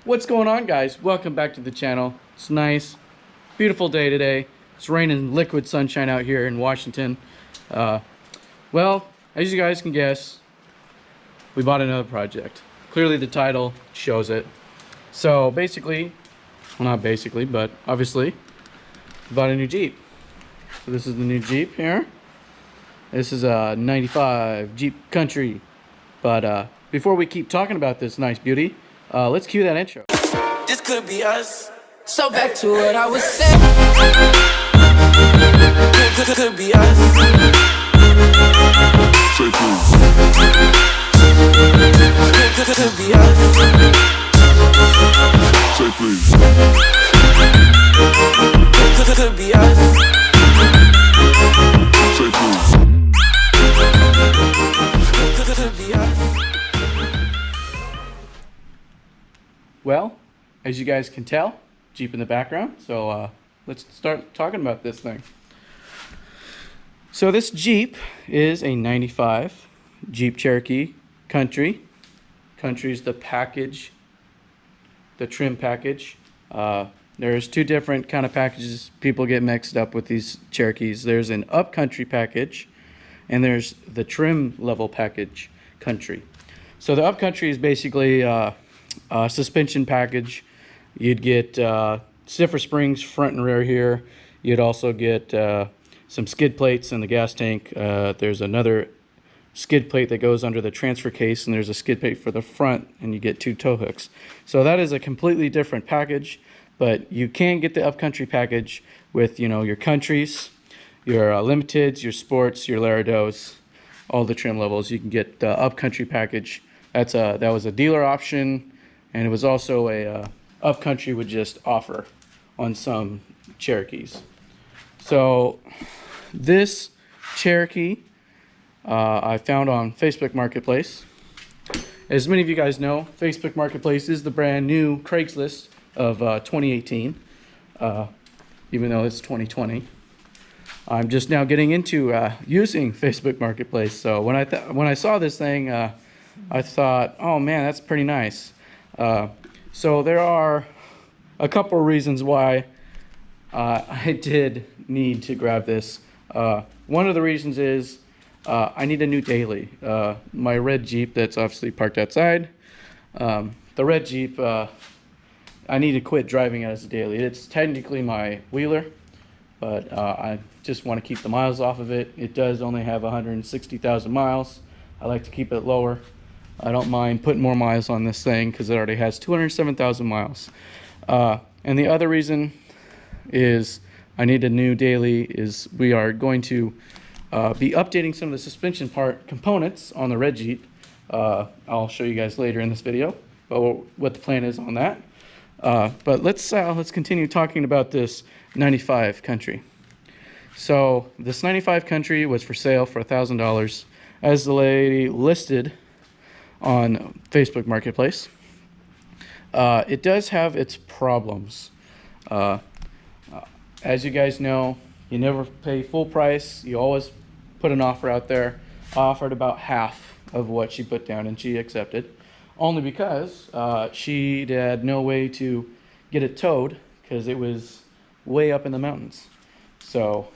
What's going on, guys? Welcome back to the channel. It's nice, beautiful day today. It's raining liquid sunshine out here in Washington. Well, as you guys can guess, we bought another project. Clearly the title shows it. So basically, well, not basically, but obviously, we bought a new Jeep. So this is the new Jeep here. This is a 95 Jeep Country. But before we keep talking about this nice beauty, let's cue that intro. This could be us. So back to what I was saying. Could be us. Say please. Could be us. Say please. Could be us. Say please. Could be us. Well, as you guys can tell, Jeep in the background. So let's start talking about this thing. So this Jeep is a 95 Jeep Cherokee Country. Country's the package, the trim package. There's two different kind of packages. People get mixed up with these Cherokees. There's an upcountry package, and there's the trim level package Country. So the upcountry is basically suspension package. You'd get stiffer springs front and rear here. You'd also get some skid plates in the gas tank. There's another skid plate that goes under the transfer case, and there's a skid plate for the front, and you get two tow hooks. So that is a completely different package, but you can get the upcountry package with, you know, your countries, your limiteds, your sports, your Larados, all the trim levels. You can get the upcountry package. That was a dealer option. And it was also a upcountry would just offer on some Cherokees. So this Cherokee I found on Facebook Marketplace. As many of you guys know, Facebook Marketplace is the brand new Craigslist of 2018, even though it's 2020. I'm just now getting into using Facebook Marketplace. So when I saw this thing, I thought, oh man, that's pretty nice. So there are a couple of reasons why I did need to grab this. One of the reasons is I need a new daily. My red Jeep that's obviously parked outside, the red Jeep, I need to quit driving it as a daily. It's technically my wheeler, but I just want to keep the miles off of it. It does only have 160,000 miles. I like to keep it lower. I don't mind putting more miles on this thing because it already has 207,000 miles. And the other reason is I need a new daily is we are going to be updating some of the suspension part components on the red Jeep. I'll show you guys later in this video what the plan is on that. But let's continue talking about this 95 Country. So this 95 Country was for sale for $1,000 as the lady listed on Facebook Marketplace. It does have its problems. As you guys know, you never pay full price. You always put an offer out there. I offered about half of what she put down, and she accepted, only because she had no way to get it towed because it was way up in the mountains. So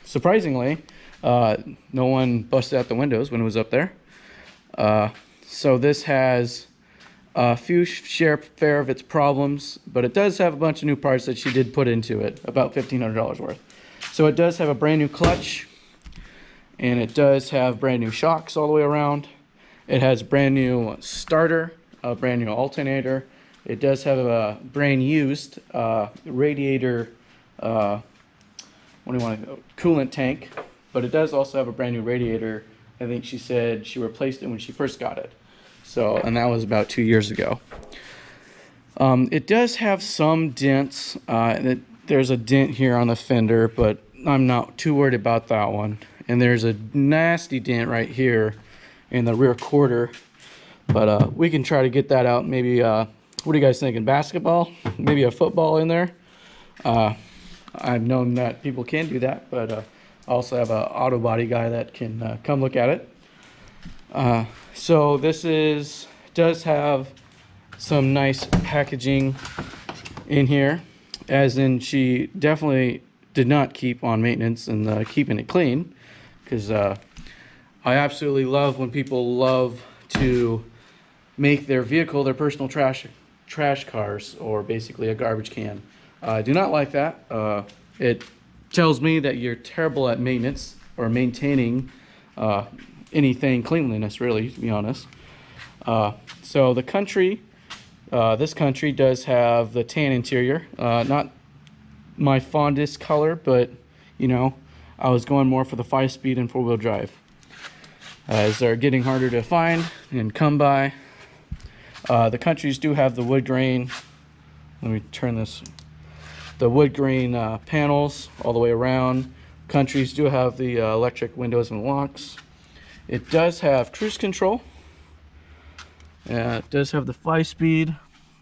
surprisingly, no one busted out the windows when it was up there. So this has a few share of its problems, but it does have a bunch of new parts that she did put into it, about $1,500 worth. So it does have a brand new clutch, and it does have brand new shocks all the way around. It has brand new starter, a brand new alternator. It does have a brand used radiator, coolant tank, but it does also have a brand new radiator. I think she said she replaced it when she first got it. So, and that was about 2 years ago. It does have some dents. There's a dent here on the fender, but I'm not too worried about that one. And there's a nasty dent right here in the rear quarter. But we can try to get that out. Maybe, what are you guys thinking? Basketball? Maybe a football in there? I've known that people can do that, but I also have an auto body guy that can come look at it. So this does have some nice packaging in here, as in she definitely did not keep on maintenance and keeping it clean, because I absolutely love when people love to make their vehicle their personal trash cars, or basically a garbage can. I do not like that. It tells me that you're terrible at maintenance or maintaining anything cleanliness, really, to be honest. So the country, this country does have the tan interior. Not my fondest color, but you know, I was going more for the 5-speed and 4-wheel drive, as they're getting harder to find and come by. The countries do have the wood grain. Let me turn this. The wood grain panels all the way around. Countries do have the electric windows and locks. It does have cruise control. It does have the 5-speed.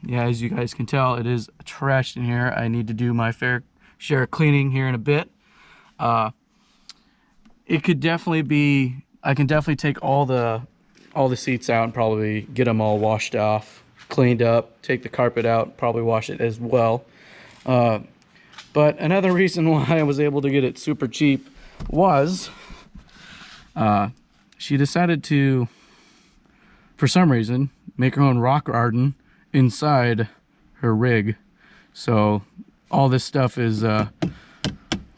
Yeah, as you guys can tell, it is trashed in here. I need to do my fair share of cleaning here in a bit. It could definitely be, I can definitely take all the seats out and probably get them all washed off, cleaned up, take the carpet out, probably wash it as well. But another reason why I was able to get it super cheap was she decided to, for some reason, make her own rock garden inside her rig. So all this stuff is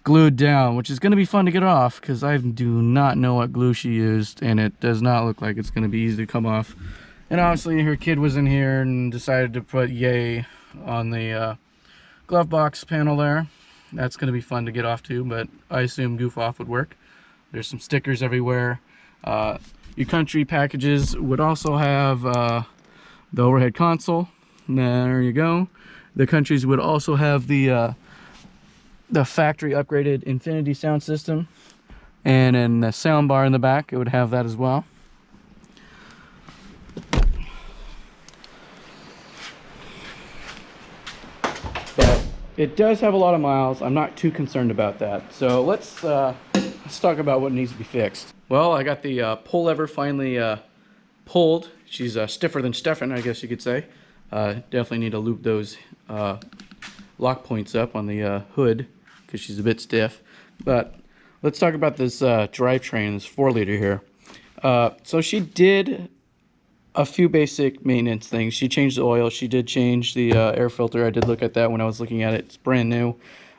glued down, which is going to be fun to get off, because I do not know what glue she used, and it does not look like it's going to be easy to come off. And obviously her kid was in here and decided to put yay on the glove box panel there. That's going to be fun to get off too, but I assume goof off would work. There's some stickers everywhere. Your country packages would also have the overhead console. There you go. The countries would also have the factory upgraded Infinity sound system, and in the sound bar in the back it would have that as well. But it does have a lot of miles. I'm not too concerned about that. So let's talk about what needs to be fixed. Well, I got the pull lever finally pulled. She's stiffer than Stefan, I guess you could say. Definitely need to loop those lock points up on the hood, because she's a bit stiff. But let's talk about this drivetrain, this 4-liter here. So she did a few basic maintenance things. She changed the oil. She did change the air filter. I did look at that when I was looking at it. It's brand new.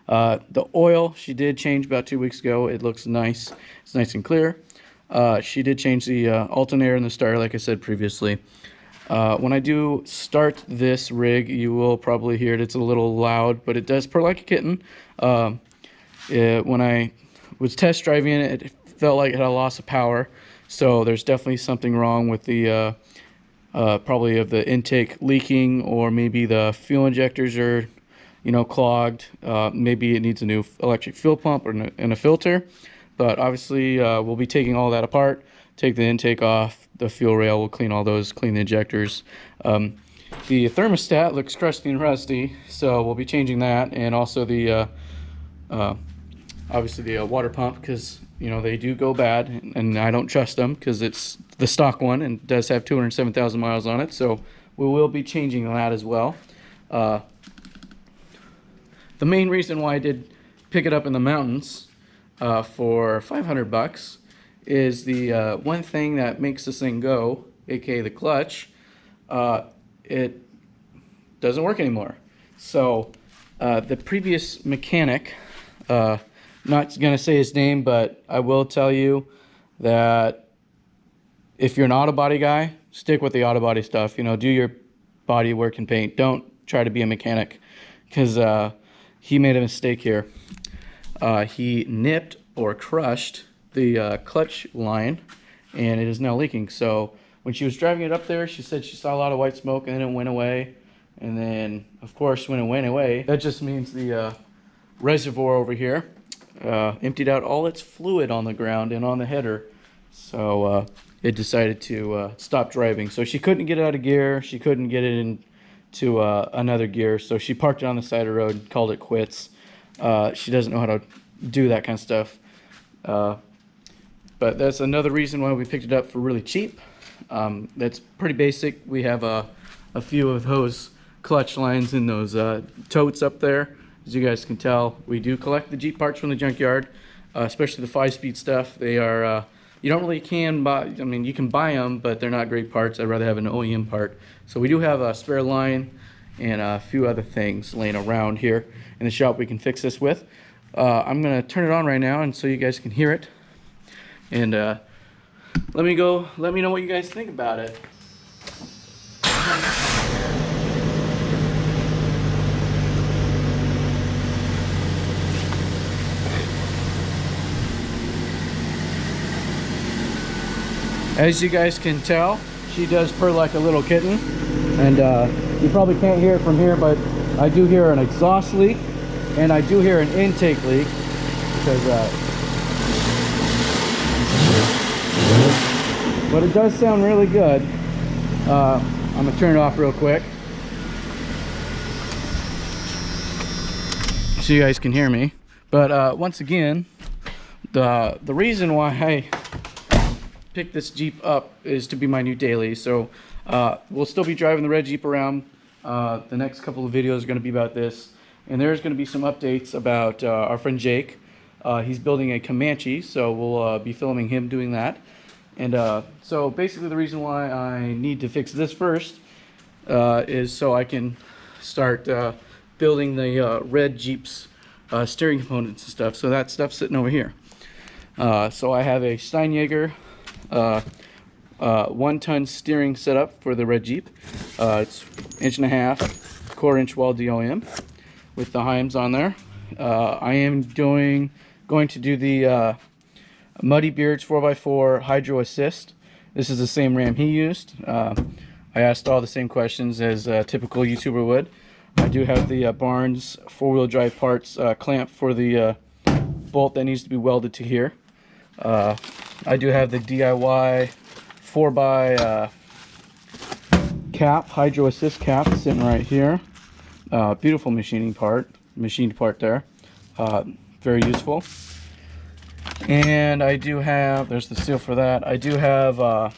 The oil she did change about 2 weeks ago. It looks nice. It's nice and clear. She did change the alternator and the starter, like I said previously. When I do start this rig, you will probably hear it. It's a little loud, but it does purr like a kitten. When I was test driving it, it felt like it had a loss of power. So there's definitely something wrong with the probably of the intake leaking, or maybe the fuel injectors are, you know, clogged. Maybe it needs a new electric fuel pump and a filter. But obviously we'll be taking all that apart, take the intake off, the fuel rail, we'll clean all those, clean the injectors. The thermostat looks crusty and rusty, so we'll be changing that, and also the obviously the water pump, because you know they do go bad, and I don't trust them because it's the stock one and does have 207,000 miles on it. So we will be changing that as well. The main reason why I did pick it up in the mountains for $500 is the one thing that makes this thing go, aka the clutch. It doesn't work anymore. So the previous mechanic, not gonna say his name, but I will tell you that if you're an auto body guy, stick with the auto body stuff. You know, do your body work and paint. Don't try to be a mechanic, because he made a mistake here. He nipped or crushed the clutch line, and it is now leaking. So when she was driving it up there, she said she saw a lot of white smoke, and then it went away. And then, of course, when it went away, that just means the reservoir over here emptied out all its fluid on the ground and on the header. So it decided to stop driving. So she couldn't get it out of gear. She couldn't get it into another gear. So she parked it on the side of the road and called it quits. She doesn't know how to do that kind of stuff. But that's another reason why we picked it up for really cheap. That's pretty basic. We have a a few of those clutch lines in those totes up there. As you guys can tell, we do collect the Jeep parts from the junkyard, especially the 5-speed stuff. They are, you don't really can buy, I mean, you can buy them, but they're not great parts. I'd rather have an OEM part. So we do have a spare line and a few other things laying around here in the shop we can fix this with. I'm gonna turn it on right now and so you guys can hear it. And let me know what you guys think about it. As you guys can tell, she does purr like a little kitten. And you probably can't hear it from here, but I do hear an exhaust leak and I do hear an intake leak because but it does sound really good. I'm gonna turn it off real quick so you guys can hear me. But once again, the reason why I picked this Jeep up is to be my new daily. So we'll still be driving the red Jeep around. The next couple of videos are going to be about this, and there's going to be some updates about our friend Jake. He's building a Comanche, so we'll be filming him doing that. And so basically the reason why I need to fix this first is so I can start building the red Jeep's steering components and stuff. So that stuff's sitting over here. So I have a Steinjager 1-ton steering setup for the red Jeep. It's 1.5 inch, quarter-inch wall DOM with the Heims on there. I am going to do the Muddy Beards 4x4 Hydro Assist. This is the same RAM he used. I asked all the same questions as a typical YouTuber would. I do have the Barnes 4-wheel drive parts clamp for the bolt that needs to be welded to here. I do have the DIY 4x cap, Hydro Assist cap, sitting right here. Beautiful machined part there. Very useful. And I do have, there's the seal for that. I do have a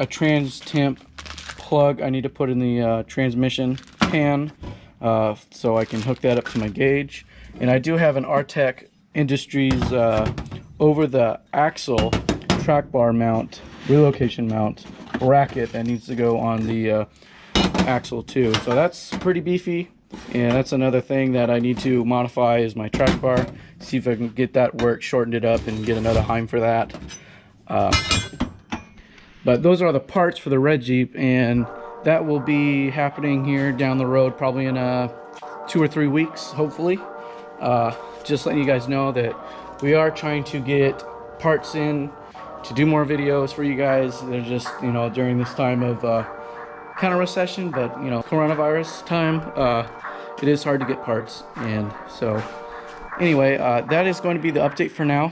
trans temp plug I need to put in the transmission pan so I can hook that up to my gauge. And I do have an Artec Industries over the axle track bar mount, relocation mount bracket that needs to go on the axle too. So that's pretty beefy, and that's another thing that I need to modify is my track bar. See if I can get that work, shorten it up, and get another Heim for that. But those are the parts for the red Jeep, and that will be happening here down the road, probably in 2 or 3 weeks, hopefully. Just letting you guys know that we are trying to get parts in to do more videos for you guys. They're just, you know, during this time of kind of recession, but you know, coronavirus time, it is hard to get parts. And so anyway, that is going to be the update for now.